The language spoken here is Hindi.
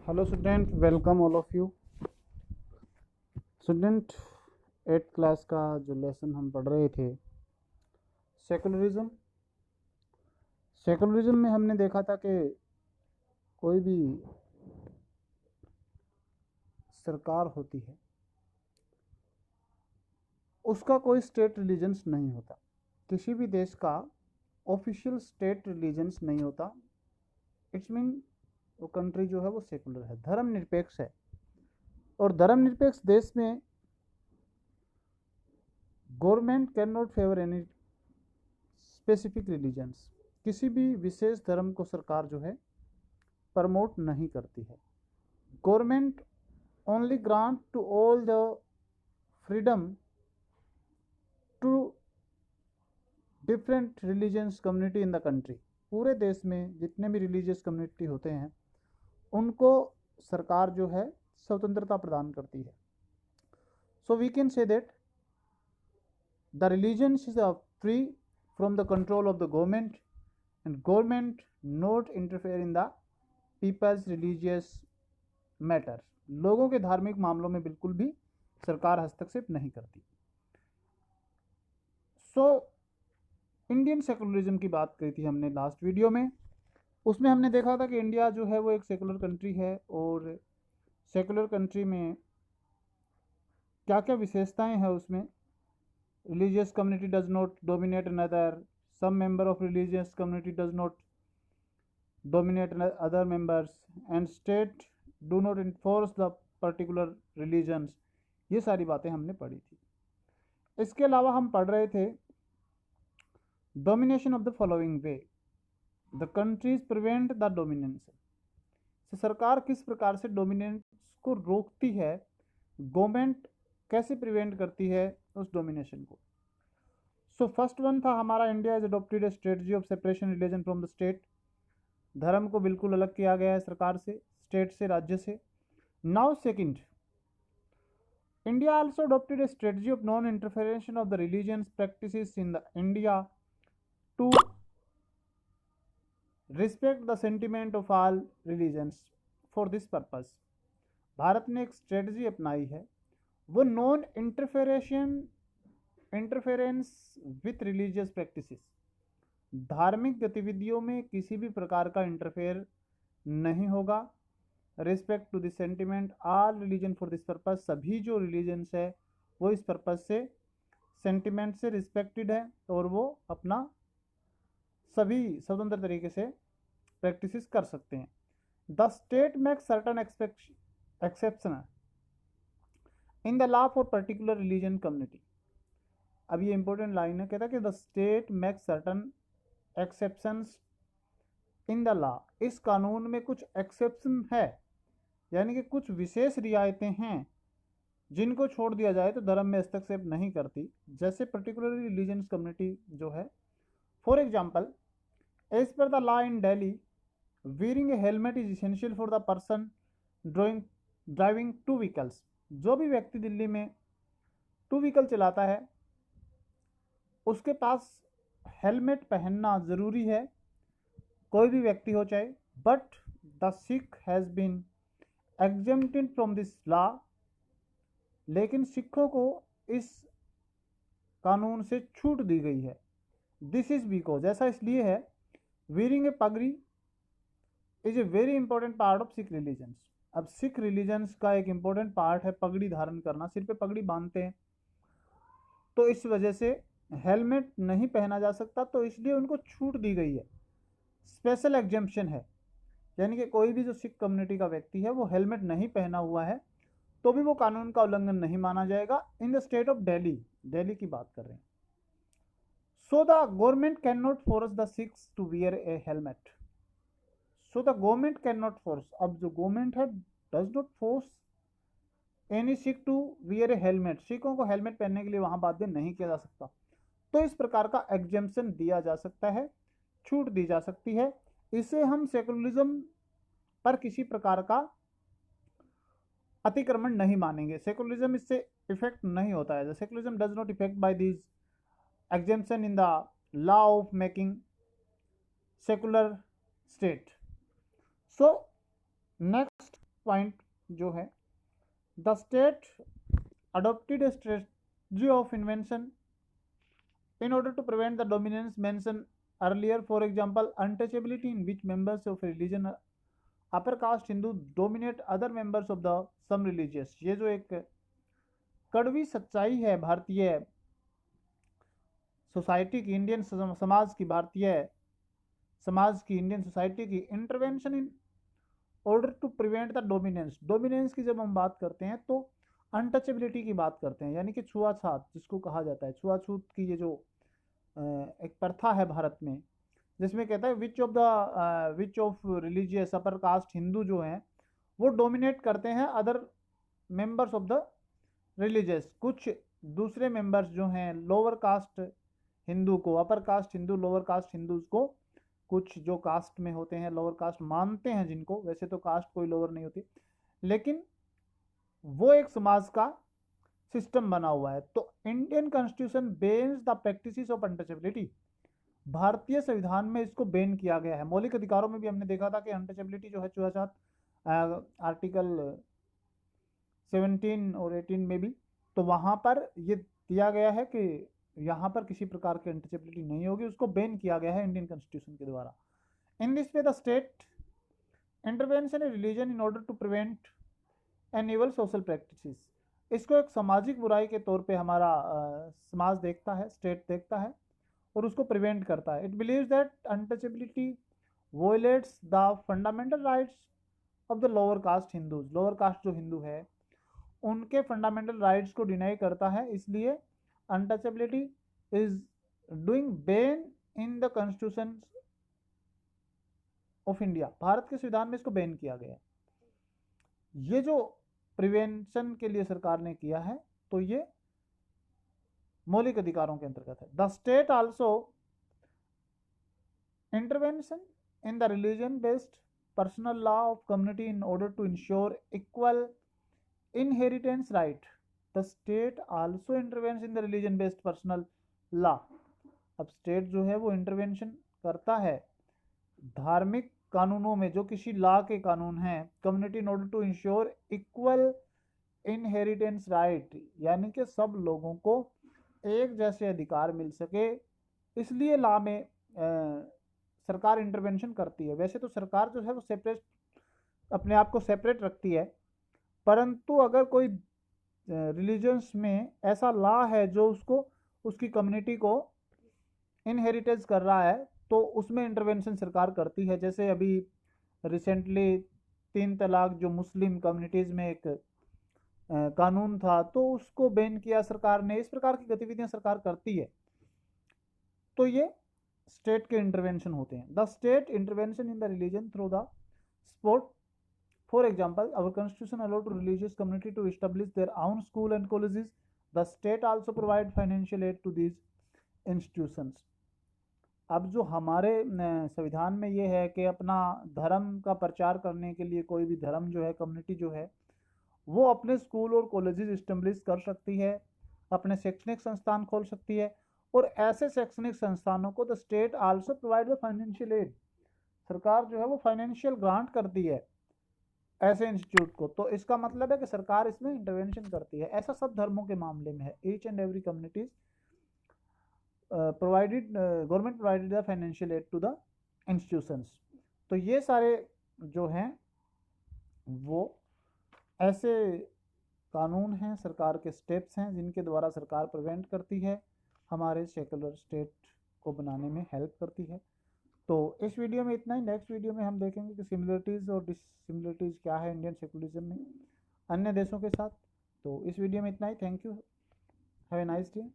Hello student, welcome all of you. Student, 8th class का जो लेसन हम पढ़ रहे थे, सेकुलरिज्म। सेकुलरिज्म में हमने देखा था कि कोई भी सरकार होती है, उसका कोई स्टेट रिलीजन्स नहीं होता। किसी भी देश का ऑफिशियल स्टेट रिलीजन्स नहीं होता। इट्स मीन वो कंट्री जो है वो सेकुलर है, धर्मनिरपेक्ष है। और धर्मनिरपेक्ष देश में government can not favour any specific religions. किसी भी विशेष धर्म को सरकार जो है प्रमोट नहीं करती है। Government only grant to all the freedom to different religious community in the country. पूरे देश में जितने भी रिलीजियस कम्युनिटी होते हैं उनको सरकार जो है स्वतंत्रता प्रदान करती है। So we can say that the religions is free from the control of the government and government not interfere in the people's religious matter. लोगों के धार्मिक मामलों में बिल्कुल भी सरकार हस्तक्षेप नहीं करती। सो इंडियन सेकुलरिज्म की बात करी थी हमने लास्ट वीडियो में। उसमें हमने देखा था कि इंडिया जो है वो एक सेकुलर कंट्री है और सेकुलर कंट्री में क्या क्या विशेषताएं हैं उसमें। Religious community does not dominate another, some member of religious community does not dominate other members, and state do not enforce the particular religions। ये सारी बातें हमने पढ़ी थी। इसके अलावा हम पढ़ रहे थे domination of the following way the countries prevent the dominance. सरकार किस प्रकार से डोमिनेंस को रोकती है, गवर्नमेंट कैसे प्रिवेंट करती है उस डोमिनेशन को। सो फर्स्ट वन था हमारा, India is adopted a strategy of separation religion from the state. धर्म को बिल्कुल अलग किया गया है सरकार से, स्टेट से, राज्य से। Now second, India also adopted a strategy of non interference of the religious practices in the India to respect the sentiment of all religions. For this purpose Bharat ने एक स्ट्रेटजी अपनाई है, वो non interference with religious practices. धार्मिक गतिविधियों में किसी भी प्रकार का इंटरफेयर नहीं होगा। Respect to this sentiment all religion for this purpose, सभी जो रिलीजन्स है वो इस पर्पज से, सेंटिमेंट से रिस्पेक्टेड है और वो अपना सभी स्वतंत्र तरीके से प्रैक्टिस कर सकते हैं। The state makes certain exception in the law for particular religion community. अब ये इंपॉर्टेंट लाइन है, कहता है कि the state makes certain exceptions in the law. इस कानून में कुछ एक्सेप्शन है, यानी कि कुछ विशेष रियायतें हैं जिनको छोड़ दिया जाए तो धर्म में हस्तक्षेप नहीं करती। जैसे पर्टिकुलर रिलीजियस कम्युनिटी जो है, for example as per the law in Delhi wearing a helmet is essential for the person driving two vehicles. जो भी व्यक्ति दिल्ली में टू व्हीकल चलाता है उसके पास हेलमेट पहनना ज़रूरी है, कोई भी व्यक्ति हो चाहे। But the Sikh has been exempted from this law, लेकिन सिखों को इस कानून से छूट दी गई है। दिस इज बिकॉज, ऐसा इसलिए है, wearing a पगड़ी is a very important part of Sikh religions. अब सिख रिलीजन्स का एक इंपॉर्टेंट पार्ट है पगड़ी धारण करना, सिर पे पगड़ी बांधते हैं, तो इस वजह से हेलमेट नहीं पहना जा सकता, तो इसलिए उनको छूट दी गई है, स्पेशल एग्जेम्पशन है। यानी कि कोई भी जो सिख कम्युनिटी का व्यक्ति है वो हेलमेट नहीं पहना हुआ है तो भी वो कानून का उल्लंघन नहीं माना जाएगा। In the state of Delhi, Delhi की बात कर रहे हैं। So the government can not force the Sikhs to wear a helmet. So the government can not force, अब जो गवर्नमेंट है does not force any Sikh to wear a helmet, सिखों को हेलमेट पहनने के लिए वहां बाध्य नहीं किया जा सकता। तो इस प्रकार का एग्जेम्पशन दिया जा सकता है, छूट दी जा सकती है। इसे हम सेकुलरिज्म पर किसी प्रकार का अतिक्रमण नहीं मानेंगे। सेकुलरिज्म इससे इफेक्ट नहीं होता है। Secularism does not effect by this exemption in the law of making secular state. So next point जो है, the state adopted a strategy of invention in order to prevent the dominance mentioned earlier. For example, untouchability, in which members of religion upper caste Hindu dominate other members of the some religious. ये जो एक कड़वी सच्चाई है भारतीय सोसाइटी की, इंडियन समाज की, भारतीय समाज की, इंडियन सोसाइटी की, intervention in order to prevent the dominance. Dominance की जब हम बात करते हैं तो अनटचेबिलिटी की बात करते हैं, यानी कि छुआछूत जिसको कहा जाता है, छुआछूत की ये जो एक प्रथा है भारत में, जिसमें कहता है which of religious upper caste Hindu जो हैं वो डोमिनेट करते हैं other members of the religious. कुछ दूसरे मेंबर्स जो हैं लोअर कास्ट हिंदू को, upper caste Hindu lower caste Hindus को, कुछ जो कास्ट में होते हैं लोअर कास्ट मानते हैं जिनको, वैसे तो कास्ट कोई लोअर नहीं होती, लेकिन वो एक समाज का सिस्टम बना हुआ है। तो इंडियन कॉन्स्टिट्यूशन बेन्स द प्रैक्टिसेस ऑफ अनटचेबिलिटी। भारतीय संविधान में इसको बैन किया गया है। मौलिक अधिकारों में भी हमने देखा था कि अनटचेबिलिटी जो है छुआछूत आर्टिकल 17 और 18 में भी, तो वहाँ पर ये दिया गया है कि यहाँ पर किसी प्रकार की अनटचेबिलिटी नहीं होगी, उसको बैन किया गया है इंडियन कॉन्स्टिट्यूशन के द्वारा। In this way the state intervention in religion in order to prevent an evil social practices. इसको एक सामाजिक बुराई के तौर पे हमारा समाज देखता है, स्टेट देखता है और उसको प्रिवेंट करता है। It believes that untouchability violates the fundamental rights of the lower caste Hindus. Lower caste जो हिंदू है उनके फंडामेंटल राइट्स को डिनाई करता है, इसलिए untouchability is doing ban in the constitution of India. Bharat के संविधान में इसको बैन किया गया है। ये जो प्रिवेंशन के लिए सरकार ने किया है तो ये मौलिक अधिकारों के अंतर्गत है। The state also intervention in the religion based personal law of community in order to ensure equal inheritance right. The state also intervention in the religion based personal law. अब स्टेट जो है वो इंटरवेंशन करता है धार्मिक कानूनों में, जो किसी लॉ के कानून हैं, community in order to ensure equal inheritance right, यानी कि सब लोगों को एक जैसे अधिकार मिल सके, इसलिए लॉ में सरकार इंटरवेंशन करती है। वैसे तो सरकार जो है वो सेपरेट, अपने आप को सेपरेट रखती है, परंतु अगर कोई रिलीजन्स में ऐसा लॉ है जो उसको, उसकी कम्युनिटी को इनहेरिटेंस कर रहा है, तो उसमें इंटरवेंशन सरकार करती है। जैसे अभी रिसेंटली 3 तलाक जो मुस्लिम कम्युनिटीज़ में एक कानून था, तो उसको बैन किया सरकार ने। इस प्रकार की गतिविधियां सरकार करती है, तो ये स्टेट के इंटरवेंशन होते हैं। The state intervention in the religion through the sport. For example, our constitution allow to religious community to establish their own school and colleges. The state also provide financial aid to these institutions. अब जो हमारे संविधान में ये है कि अपना धर्म का प्रचार करने के लिए कोई भी धर्म जो है, कम्युनिटी जो है, वो अपने स्कूल और कॉलेजेस इस्टेब्लिश कर सकती है, अपने शैक्षणिक संस्थान खोल सकती है, और ऐसे शैक्षणिक संस्थानों को the state also provide the financial add. सरकार जो है वो फाइनेंशियल ग्रांट करती है ऐसे इंस्टीट्यूट को। तो इसका मतलब है कि सरकार इसमें इंटरवेंशन करती है। ऐसा सब धर्मों के मामले में है। Each and every communities provided, government provided the financial aid to the institutions. तो ये सारे जो हैं वो ऐसे कानून हैं, सरकार के स्टेप्स हैं, जिनके द्वारा सरकार प्रिवेंट करती है, हमारे सेकुलर स्टेट को बनाने में हेल्प करती है। तो इस वीडियो में इतना ही। नेक्स्ट वीडियो में हम देखेंगे कि सिमिलरिटीज़ और डिसिमिलरिटीज़ क्या है इंडियन सेकुलरिज्म में अन्य देशों के साथ। तो इस वीडियो में इतना ही। Thank you, have a nice day.